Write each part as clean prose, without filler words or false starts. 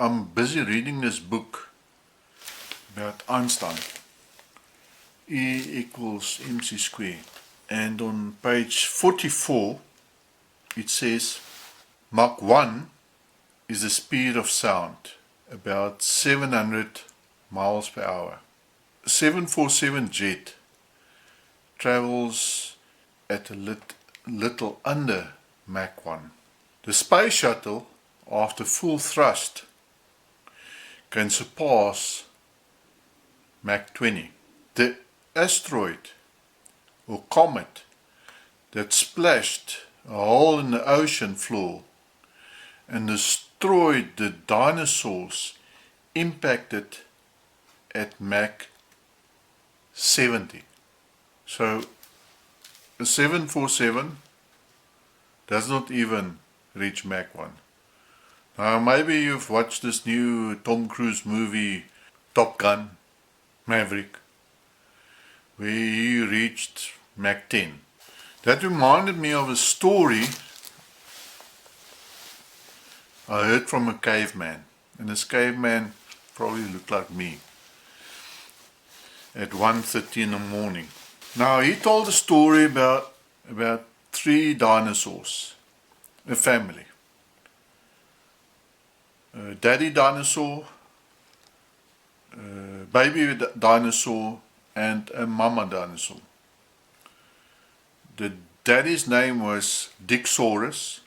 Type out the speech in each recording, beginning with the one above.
I'm busy reading this book about Einstein, E equals mc squared, and on page 44 it says Mach 1 is the speed of sound, about 700 miles per hour. 747 jet travels at a little under Mach 1. The space shuttle, after full thrust, can surpass Mach 20. The asteroid or comet that splashed a hole in the ocean floor and destroyed the dinosaurs impacted at Mach 70. So a 747 does not even reach Mach 1. Now maybe you've watched this new Tom Cruise movie Top Gun Maverick, where he reached Mach 10. That reminded me of a story I heard from a caveman, and this caveman probably looked like me at 1:30 in the morning. Now he told a story about 3 dinosaurs, a family. A daddy dinosaur, a baby dinosaur, and a mama dinosaur. The daddy's name was Dictaurus,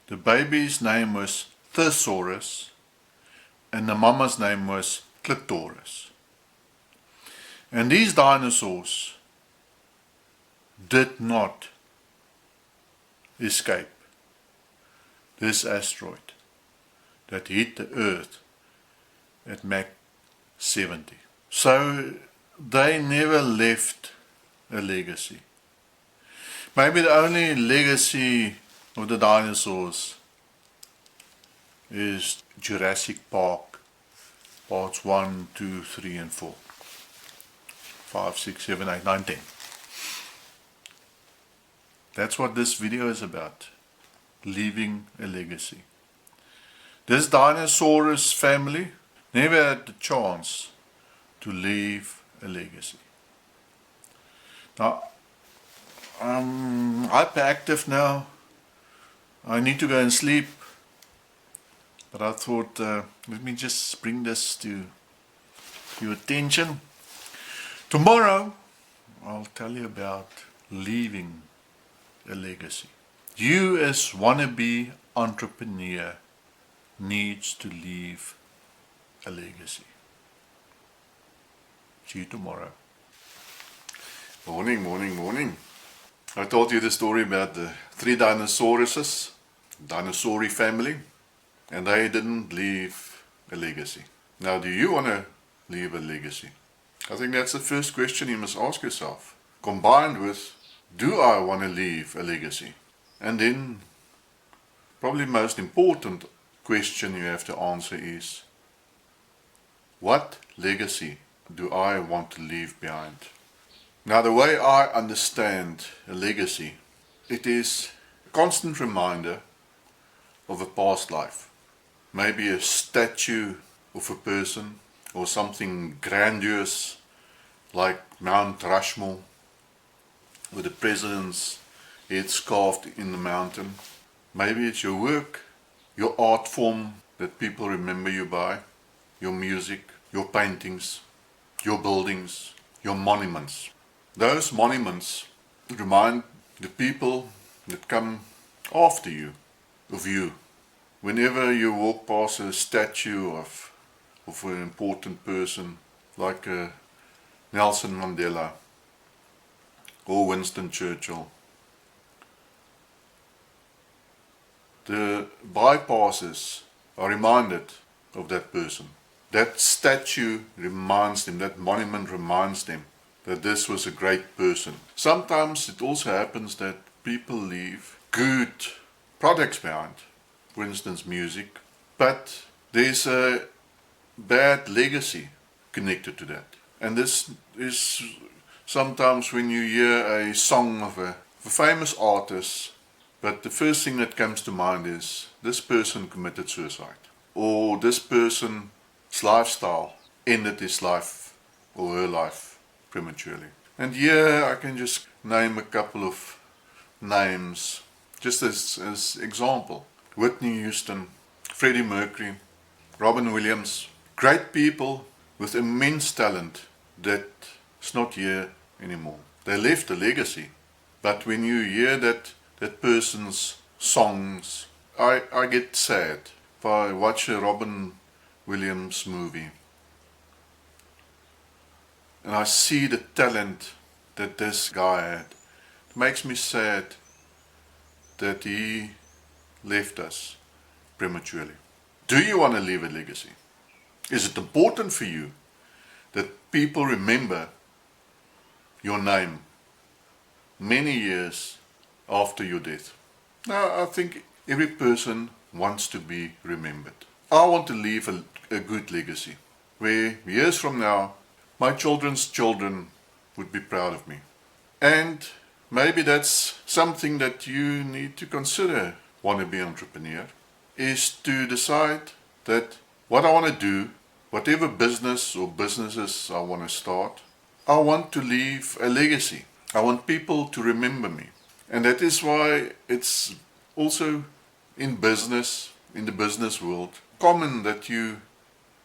the baby's name was Thesaurus, and the mama's name was Clitoris. And these dinosaurs did not escape this asteroid that hit the earth at Mach 70. So they never left a legacy. Maybe the only legacy of the dinosaurs is Jurassic Park, parts 1, 2, 3 and 4. 5, 6, 7, 8, 9, 10. That's what this video is about. Leaving a legacy. This Dinosaurus family never had the chance to leave a legacy. Now, I'm hyperactive now. I need to go and sleep. But I thought, let me just bring this to your attention. Tomorrow, I'll tell you about leaving a legacy. You as wannabe entrepreneur needs to leave a legacy. See you tomorrow. Morning. I told you the story about the 3 dinosauruses, dinosaur family, and they didn't leave a legacy. Now, do you want to leave a legacy? I think that's the first question you must ask yourself, combined with, do I want to leave a legacy? And then, probably most important question you have to answer is, what legacy do I want to leave behind? Now, the way I understand a legacy, it is a constant reminder of a past life. Maybe a statue of a person, or something grandiose like Mount Rushmore, with the president's head carved in the mountain. Maybe it's your work, your art form that people remember you by, your music, your paintings, your buildings, your monuments. Those monuments remind the people that come after you of you. Whenever you walk past a statue of an important person like Nelson Mandela or Winston Churchill, the bypassers are reminded of that person. That statue reminds them, that monument reminds them that this was a great person. Sometimes it also happens that people leave good products behind, for instance music, but there's a bad legacy connected to that. And this is sometimes when you hear a song of a famous artist, but the first thing that comes to mind is this person committed suicide. or this person's lifestyle ended his life or her life prematurely. And here I can just name a couple of names just as example. Whitney Houston, Freddie Mercury, Robin Williams, great people with immense talent that's not here anymore. They left a legacy, but when you hear that person's songs, I get sad. If I watch a Robin Williams movie and I see the talent that this guy had, it makes me sad that he left us prematurely. Do you want to leave a legacy? Is it important for you that people remember your name many years after your death? Now, I think every person wants to be remembered. I want to leave a good legacy where years from now my children's children would be proud of me. And maybe that's something that you need to consider, Wannabe Entrepreneur, is to decide that what I want to do, whatever business or businesses I want to start, I want to leave a legacy. I want people to remember me. And that is why it's also in business, in the business world, common that you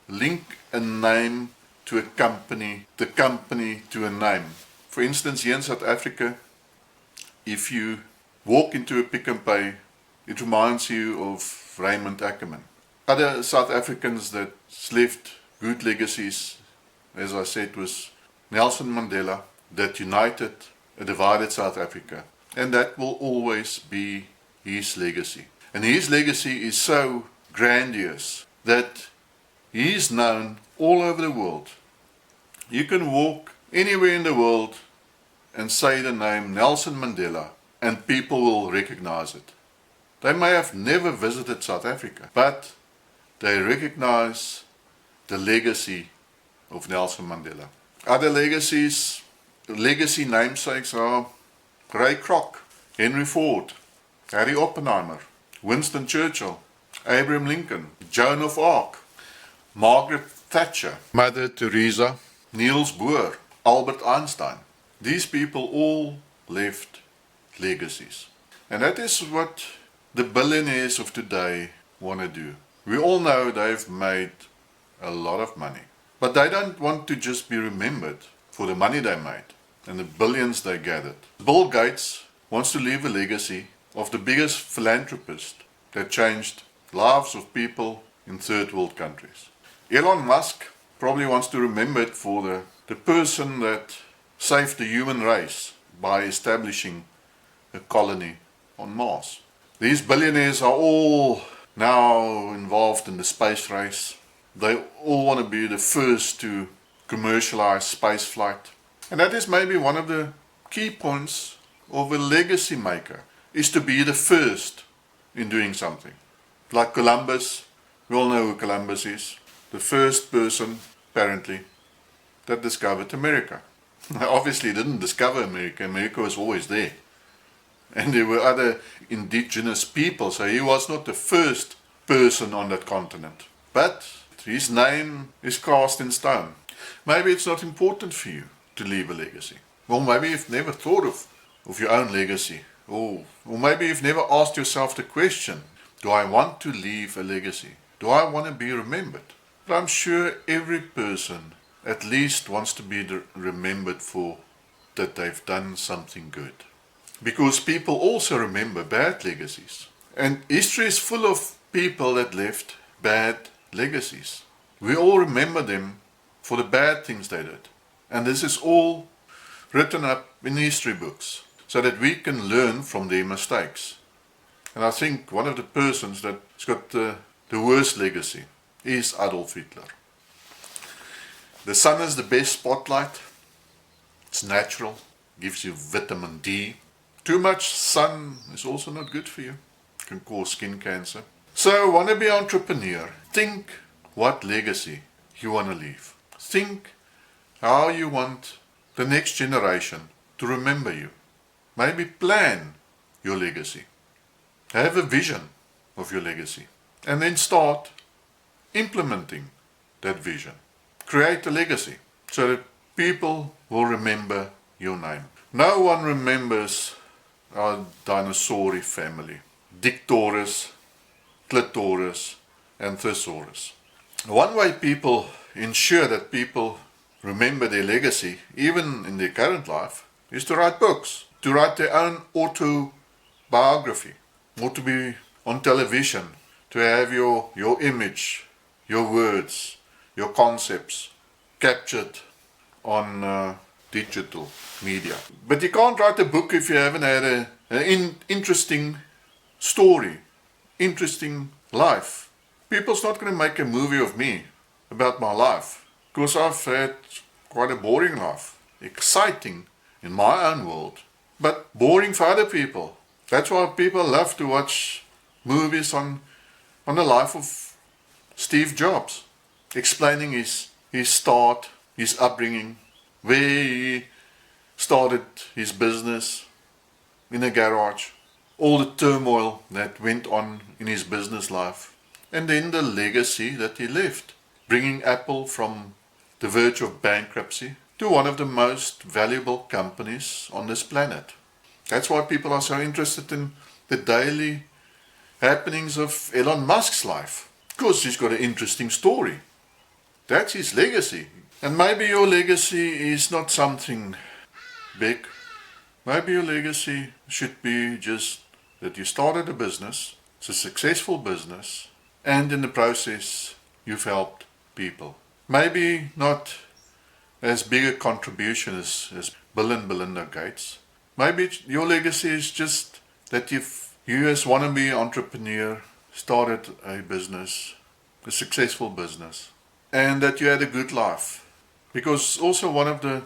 link a name to a company, the company to a name. For instance, here in South Africa, if you walk into a Pick n Pay, it reminds you of Raymond Ackerman. Other South Africans that left good legacies, as I said, was Nelson Mandela, that united a divided South Africa. And that will always be his legacy. And his legacy is so grandiose that he is known all over the world. You can walk anywhere in the world and say the name Nelson Mandela and people will recognize it. They may have never visited South Africa, but they recognize the legacy of Nelson Mandela. Other legacy namesakes are Ray Kroc, Henry Ford, Harry Oppenheimer, Winston Churchill, Abraham Lincoln, Joan of Arc, Margaret Thatcher, Mother Teresa, Niels Bohr, Albert Einstein. These people all left legacies. And that is what the billionaires of today want to do. We all know they've made a lot of money. But they don't want to just be remembered for the money they made and the billions they gathered. Bill Gates wants to leave a legacy of the biggest philanthropist that changed lives of people in third world countries. Elon Musk probably wants to remember it for the person that saved the human race by establishing a colony on Mars. These billionaires are all now involved in the space race. They all want to be the first to commercialize space flight. And that is maybe one of the key points of a legacy maker, is to be the first in doing something. Like Columbus, we all know who Columbus is. The first person, apparently, that discovered America. Obviously he didn't discover America. America was always there. And there were other indigenous people, so he was not the first person on that continent. But his name is cast in stone. Maybe it's not important for you to leave a legacy. Well, maybe you've never thought of your own legacy. Or maybe you've never asked yourself the question, do I want to leave a legacy? Do I want to be remembered? But I'm sure every person at least wants to be remembered for that they've done something good. Because people also remember bad legacies. And history is full of people that left bad legacies. We all remember them for the bad things they did. And this is all written up in history books so that we can learn from their mistakes. And I think one of the persons that's got the worst legacy is Adolf Hitler. The sun is the best spotlight. It's natural, gives you vitamin D. Too much sun is also not good for you. It can cause skin cancer. So, wannabe entrepreneur, think what legacy you want to leave. Think how you want the next generation to remember you. Maybe plan your legacy. Have a vision of your legacy. And then start implementing that vision. Create a legacy so that people will remember your name. No one remembers our dinosaur family, Dictaurus, Clitoris, and Thesaurus. One way people ensure that people remember their legacy, even in their current life, is to write books, to write their own autobiography, or to be on television, to have your image, your words, your concepts captured on digital media. But you can't write a book if you haven't had an interesting story, interesting life. People's not going to make a movie of me about my life, because I've had quite a boring life. Exciting in my own world, but boring for other people. That's why people love to watch movies on the life of Steve Jobs, explaining his start, his upbringing, where he started his business in a garage, all the turmoil that went on in his business life, and then the legacy that he left, bringing Apple from the verge of bankruptcy to one of the most valuable companies on this planet. That's why people are so interested in the daily happenings of Elon Musk's life, because he's got an interesting story. That's his legacy. And maybe your legacy is not something big. Maybe your legacy should be just that you started a business, it's a successful business, and in the process you've helped people. Maybe not as big a contribution as Bill and Belinda Gates. Maybe your legacy is just that you as Wannabe Entrepreneur started a business, a successful business, and that you had a good life. Because also one of the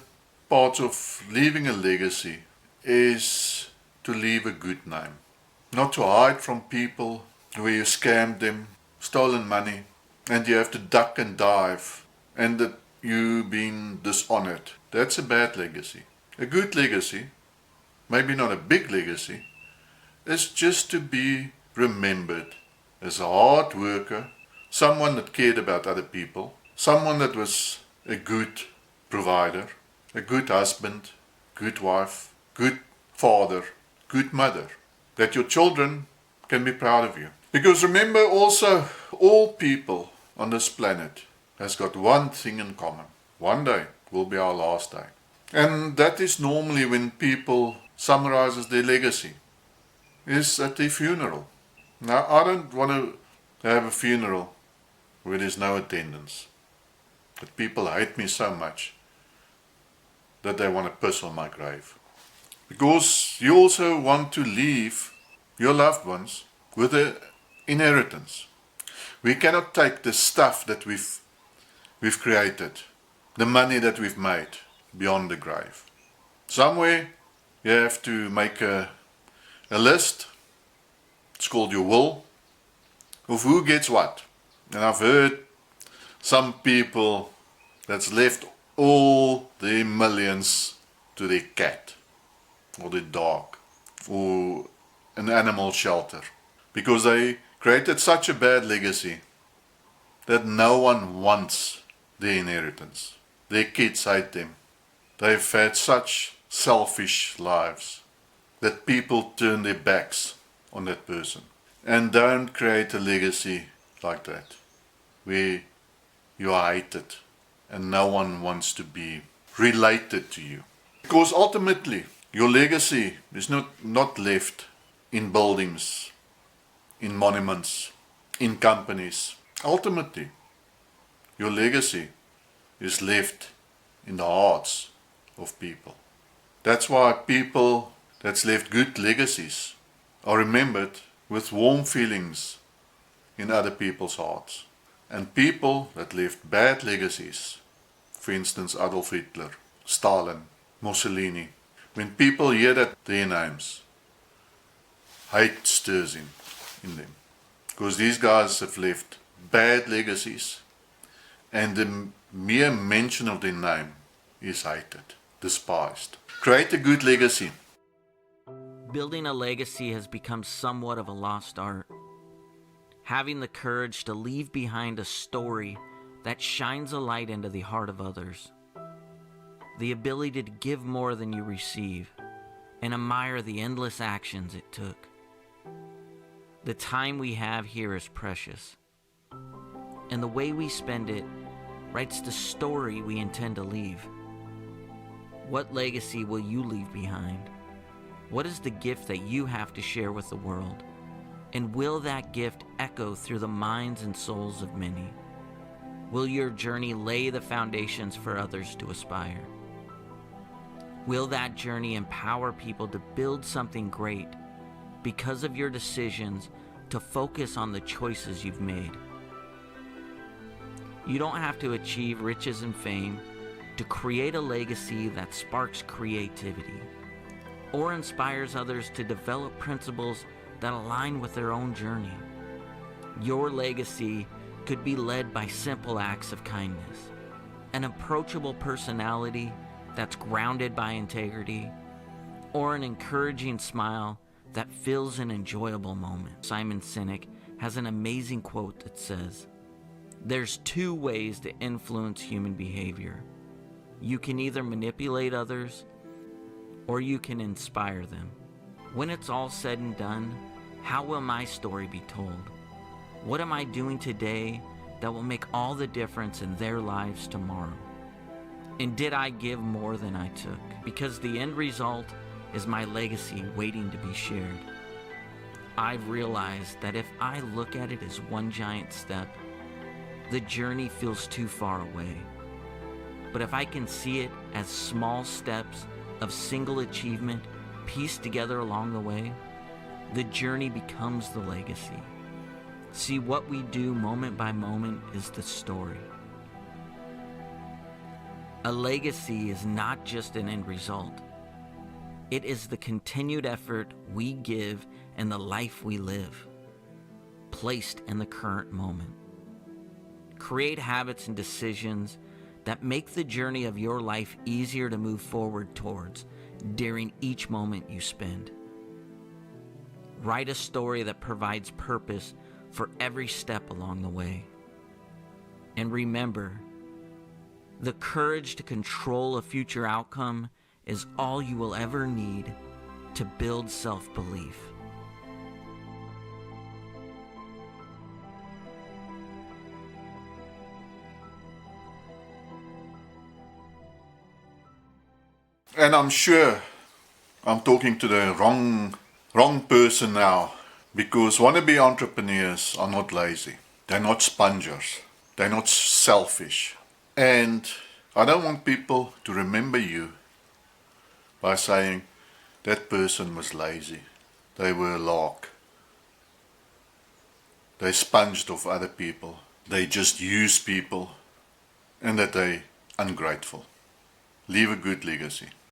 parts of leaving a legacy is to leave a good name. Not to hide from people where you scammed them, stolen money, and you have to duck and dive, and that you been dishonored. That's a bad legacy. A good legacy, maybe not a big legacy, is just to be remembered as a hard worker, someone that cared about other people, someone that was a good provider, a good husband, good wife, good father, good mother, that your children can be proud of you. Because remember also, all people on this planet has got one thing in common. One day will be our last day. And that is normally when people summarizes their legacy, is at their funeral. Now, I don't want to have a funeral where there's no attendance. But people hate me so much that they want to piss on my grave. Because you also want to leave your loved ones with an inheritance. We cannot take the stuff that we've created, the money that we've made, beyond the grave. Somewhere you have to make a list, it's called your will, of who gets what. And I've heard some people that's left all their millions to their cat, or their dog, or an animal shelter, because they created such a bad legacy that no one wants their inheritance. Their kids hate them. They've had such selfish lives that people turn their backs on that person. And don't create a legacy like that, where you are hated and no one wants to be related to you. Because ultimately, your legacy is not left in buildings, in monuments, in companies. Ultimately, your legacy is left in the hearts of people. That's why people that's left good legacies are remembered with warm feelings in other people's hearts. And people that left bad legacies, for instance Adolf Hitler, Stalin, Mussolini, when people hear their names, hate stirs in them. Because these guys have left bad legacies, and the mere mention of their name is hated, despised. Create a good legacy. Building a legacy has become somewhat of a lost art. having the courage to leave behind a story that shines a light into the heart of others, the ability to give more than you receive, and admire the endless actions it took. The time we have here is precious, and the way we spend it writes the story we intend to leave. What legacy will you leave behind? What is the gift that you have to share with the world? And will that gift echo through the minds and souls of many? Will your journey lay the foundations for others to aspire? Will that journey empower people to build something great because of your decisions to focus on the choices you've made? You don't have to achieve riches and fame to create a legacy that sparks creativity or inspires others to develop principles that align with their own journey. Your legacy could be led by simple acts of kindness, an approachable personality that's grounded by integrity, or an encouraging smile that fills an enjoyable moment. Simon Sinek has an amazing quote that says, "There's two ways to influence human behavior. You can either manipulate others or you can inspire them. When it's all said and done, how will my story be told? What am I doing today that will make all the difference in their lives tomorrow? And did I give more than I took? Because the end result is my legacy waiting to be shared." I've realized that if I look at it as one giant step, the journey feels too far away. But if I can see it as small steps of single achievement pieced together along the way, the journey becomes the legacy. See, what we do moment by moment is the story. A legacy is not just an end result. It is the continued effort we give and the life we live, placed in the current moment. Create habits and decisions that make the journey of your life easier to move forward towards during each moment you spend. Write a story that provides purpose for every step along the way. And remember, the courage to control a future outcome is all you will ever need to build self-belief. And I'm sure I'm talking to the wrong person now, because wannabe entrepreneurs are not lazy. They're not spongers. They're not selfish. And I don't want people to remember you by saying that person was lazy. They were a lark. They sponged off other people. They just used people, and that they're ungrateful. Leave a good legacy.